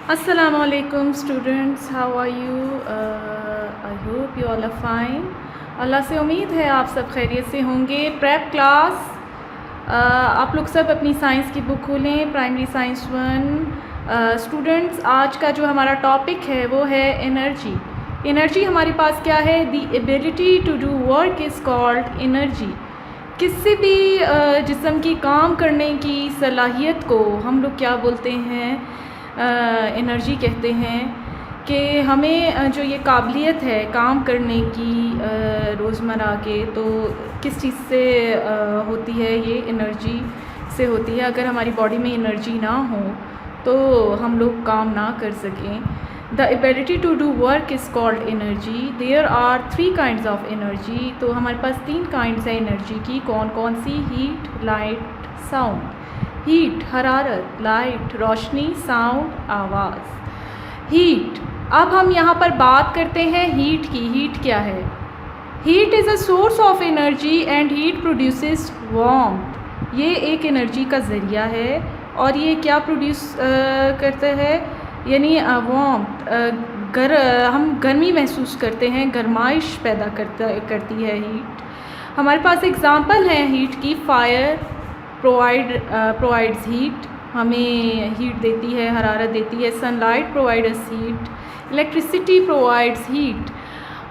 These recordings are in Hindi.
Assalamu alaikum students, how are you? I hope you all are fine. अल्लाह से उम्मीद है आप सब खैरियत से होंगे। प्रेप क्लास, आप लोग सब अपनी साइंस की बुक खोलें, प्राइमरी साइंस 1। स्टूडेंट्स, आज का जो हमारा टॉपिक है वो है एनर्जी। एनर्जी हमारे पास क्या है? The ability to do work is called energy. किसी भी जिस्म की काम करने की सलाहियत को हम लोग क्या बोलते हैं? एनर्जी कहते हैं। कि हमें जो ये काबिलियत है काम करने की रोज़मर्रा के, तो किस चीज़ से होती है? ये एनर्जी से होती है। अगर हमारी बॉडी में एनर्जी ना हो तो हम लोग काम ना कर सकें। The ability to do work is called energy. There are 3 kinds of energy. तो हमारे पास 3 काइंड्स है एनर्जी की। कौन कौन सी? Heat, light, sound. हीट हरारत, लाइट रोशनी, साउंड आवाज़। हीट, अब हम यहाँ पर बात करते हैं हीट की। हीट क्या है? Heat is a source of energy and heat produces warmth. ये एक एनर्जी का ज़रिया है और ये क्या प्रोड्यूस करता है? यानी वार्मथ, हम गर्मी महसूस करते हैं, गर्माइश पैदा करती है हीट। हमारे पास एग्ज़ाम्पल हैं हीट की। फायर प्रोवाइड्स हीट, हमें हीट देती है, हरारत देती है। Sunlight provides heat, electricity provides heat.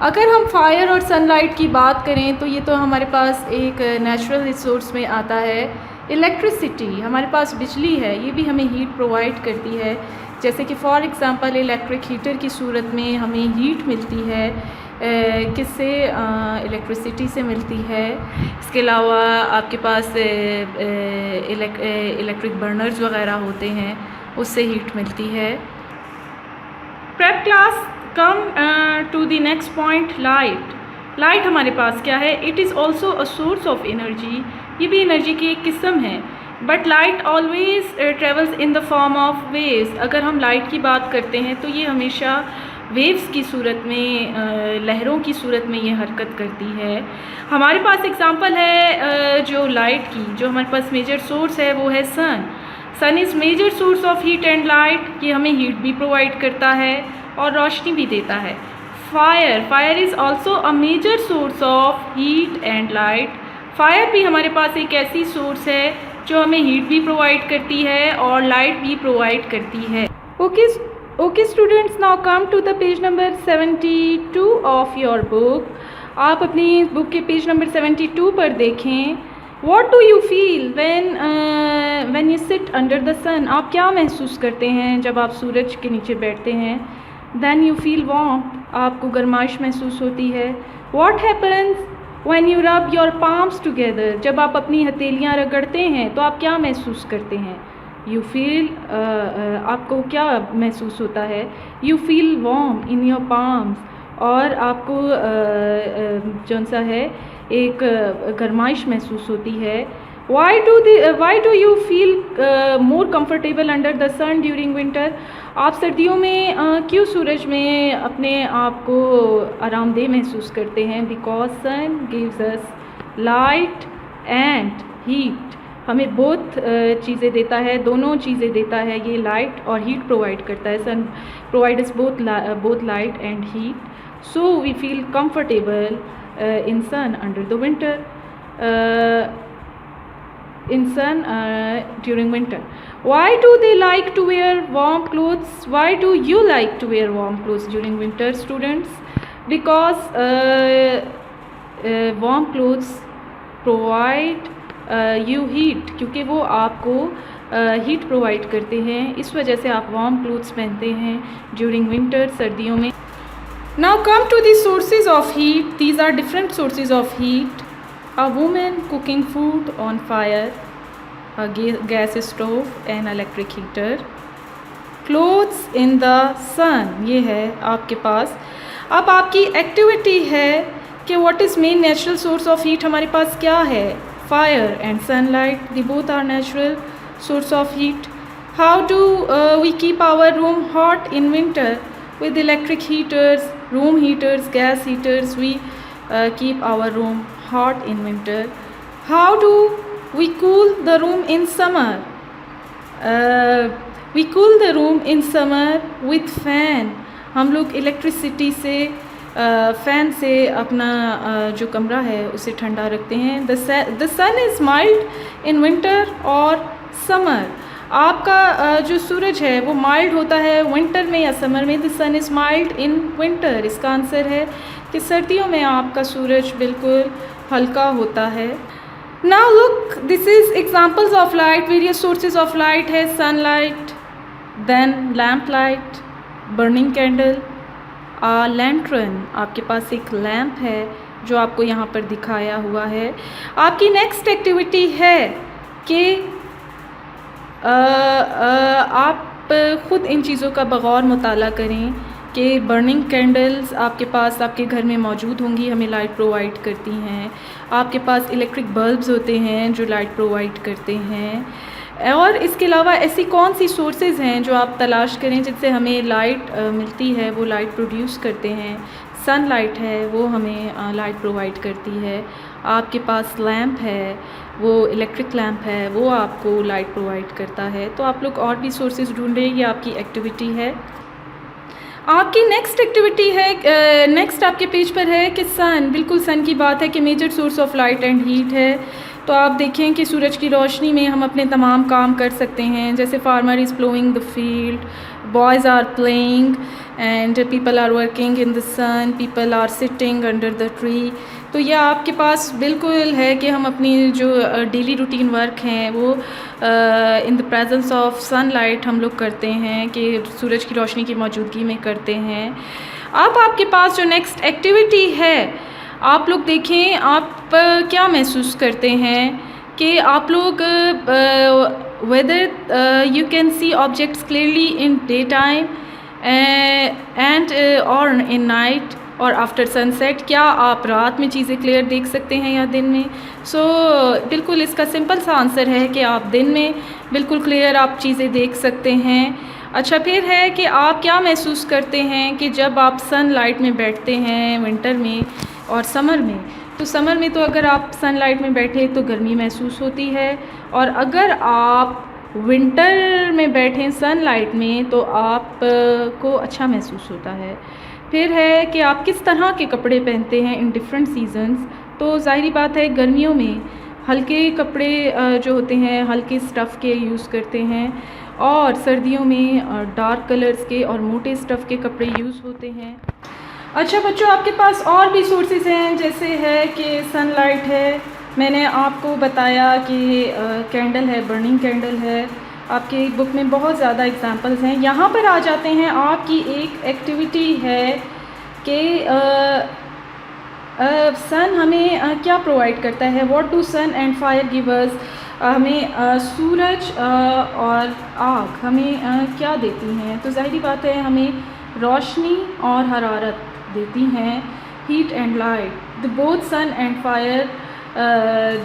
अगर हम फायर और सनलाइट की बात करें तो ये तो हमारे पास एक नेचुरल रिसोर्स में आता है। इलेक्ट्रिसिटी, हमारे पास बिजली है, ये भी हमें हीट प्रोवाइड करती है। जैसे कि फॉर एग्ज़ाम्पल इलेक्ट्रिक हीटर की सूरत में हमें हीट मिलती है। किससे? इलेक्ट्रिसिटी से मिलती है। इसके अलावा आपके पास इलेक्ट्रिक बर्नर्स वगैरह होते हैं, उससे हीट मिलती है। Prep class, come to the next point, light. Light हमारे पास क्या है? It is also a source of energy. ये भी एनर्जी की एक किस्म है। But light always travels in the form of waves. अगर हम लाइट की बात करते हैं तो ये हमेशा वेव्स की सूरत में, लहरों की सूरत में ये हरकत करती है। हमारे पास एग्ज़ाम्पल है जो लाइट की, जो हमारे पास मेजर सोर्स है वो है sun. Sun is major source of heat and light. ये हमें हीट भी प्रोवाइड करता है और रोशनी भी देता है। Fire is also a major source of heat and light. Fire भी हमारे पास एक ऐसी सोर्स है जो हमें हीट भी प्रोवाइड करती है और लाइट भी प्रोवाइड करती है। Okay students, now come to the page number 72 of your book. आप अपनी बुक के पेज नंबर 72 पर देखें। What do you feel when you sit under the sun? आप क्या महसूस करते हैं जब आप सूरज के नीचे बैठते हैं? Then you feel warmth, आपको गर्माइश महसूस होती है। What happens when you rub your palms together? जब आप अपनी हथेलियाँ रगड़ते हैं तो आप क्या महसूस करते हैं? You feel, आपको क्या महसूस होता है? You feel warm in your palms, और आपको जौन सा है एक गर्माइश महसूस होती है। Why do you feel more comfortable under the sun during winter? आप सर्दियों में क्यों सूरज में अपने आप को आरामदेह महसूस करते हैं? Because sun gives us light and heat। हमें बहुत चीज़ें देता है, दोनों चीज़ें देता है ये, लाइट और हीट प्रोवाइड करता है। Sun provides both light and heat, so we feel comfortable in sun under the winter, during winter. Why do they like to wear warm clothes? Why do you like to wear warm clothes during winter, students? Because warm clothes provide you heat, क्योंकि वो आपको हीट प्रोवाइड करते हैं, इस वजह से आप वार्म क्लोथ्स पहनते हैं ड्यूरिंग विंटर, सर्दियों में। Now come to the sources of heat. These are different sources of heat. A woman cooking food on fire, a gas stove, an electric heater. Clothes in the sun, ये है आपके पास। अब आपकी एक्टिविटी है कि what is main natural source of heat? हमारे पास क्या है? Fire and sunlight, they both are natural source of heat. How do we keep our room hot in winter? With electric heaters, room heaters, gas heaters, we keep our room hot in winter. How do we cool the room in summer? We cool the room in summer with fan, हम लोग इलेक्ट्रिसिटी से फ़ैन से अपना जो कमरा है उसे ठंडा रखते हैं। The sun is mild in winter और समर, आपका जो सूरज है वो माइल्ड होता है विंटर में या समर में। The sun is mild in winter, इसका आंसर है कि सर्दियों में आपका सूरज बिल्कुल हल्का होता है। Now look, this is examples of light. Various sources of light है, sunlight, then lamp light, burning candle, lantern, आपके पास एक लैम्प है जो आपको यहाँ पर दिखाया हुआ है। आपकी नेक्स्ट एक्टिविटी है कि आप ख़ुद इन चीज़ों का बग़ौर मुताला करें कि बर्निंग कैंडल्स आपके पास आपके घर में मौजूद होंगी, हमें लाइट प्रोवाइड करती हैं। आपके पास इलेक्ट्रिक बल्ब्स होते हैं जो लाइट प्रोवाइड करते हैं। और इसके अलावा ऐसी कौन सी सोर्सेज़ हैं जो आप तलाश करें जिससे हमें लाइट मिलती है, वो लाइट प्रोड्यूस करते हैं। सनलाइट है वो हमें लाइट प्रोवाइड करती है। आपके पास लैम्प है, वो इलेक्ट्रिक लैम्प है, वो आपको लाइट प्रोवाइड करता है। तो आप लोग और भी सोर्सेज ढूंढें, ये आपकी एक्टिविटी है। आपकी नेक्स्ट एक्टिविटी है, नेक्स्ट आपके पेज पर है कि सन, बिल्कुल सन की बात है कि major source of light and heat है। तो आप देखें कि सूरज की रोशनी में हम अपने तमाम काम कर सकते हैं, जैसे farmer is ploughing the field, boys are playing and people are working in the sun, people are sitting under the tree. तो यह आपके पास बिल्कुल है कि हम अपनी जो डेली रूटीन वर्क हैं वो in the presence of sunlight हम लोग करते हैं, कि सूरज की रोशनी की मौजूदगी में करते हैं। अब आपके पास जो नेक्स्ट एक्टिविटी है, आप लोग देखें आप क्या महसूस करते हैं कि आप लोग whether you can see objects clearly in day time and और इन नाइट और आफ्टर सनसेट। क्या आप रात में चीज़ें क्लियर देख सकते हैं या दिन में? बिल्कुल इसका सिंपल सा आंसर है कि आप दिन में बिल्कुल क्लियर आप चीज़ें देख सकते हैं। अच्छा, फिर है कि आप क्या महसूस करते हैं कि जब आप सनलाइट में बैठते हैं विंटर में और समर में। तो समर में तो अगर आप सनलाइट में बैठे तो गर्मी महसूस होती है, और अगर आप विंटर में बैठें सनलाइट में तो आप को अच्छा महसूस होता है। फिर है कि आप किस तरह के कपड़े पहनते हैं इन डिफरेंट सीजन्स। तो ज़ाहिरी बात है गर्मियों में हल्के कपड़े जो होते हैं हल्के स्टफ़ के यूज़ करते हैं, और सर्दियों में डार्क कलर्स के और मोटे स्टफ़ के कपड़े यूज़ होते हैं। अच्छा बच्चों, आपके पास और भी सोर्सेज हैं, जैसे है कि सनलाइट है, मैंने आपको बताया कि कैंडल है, बर्निंग कैंडल है। आपकी बुक में बहुत ज़्यादा एग्जांपल्स हैं। यहाँ पर आ जाते हैं, आपकी एक एक्टिविटी है कि सन हमें क्या प्रोवाइड करता है। What do sun and fire give us, हमें सूरज और आग हमें क्या देती हैं। तो ज़ाहिरी बात है हमें रोशनी और हरारत देती हैं। Heat and light, the both sun and fire,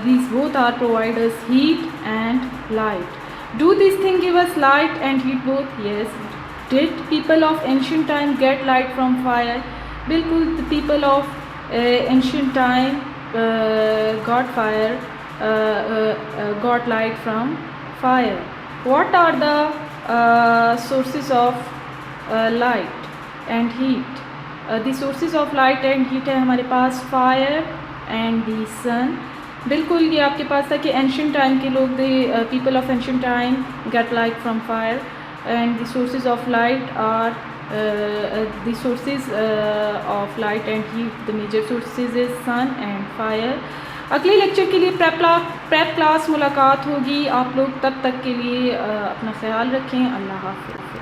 these both are provide us heat and light. Do these things give us light and heat both? Yes. Did people of ancient time get light from fire? बिल्कुल, the people of ancient time got fire, got light from fire. What are the sources of light and heat? The sources of light and heat है हमारे पास fire एंड दी सन। बिल्कुल ये आपके पास था कि एंशियंट टाइम के लोग, the people of ancient time get light from fire, and the sources of light are the sources of light and heat, the major sources is sun and fire. अगले लेक्चर के लिए प्रेप क्लास मुलाकात होगी। आप लोग तब तक के लिए अपना ख्याल रखें। अल्लाह हाफ़िज़।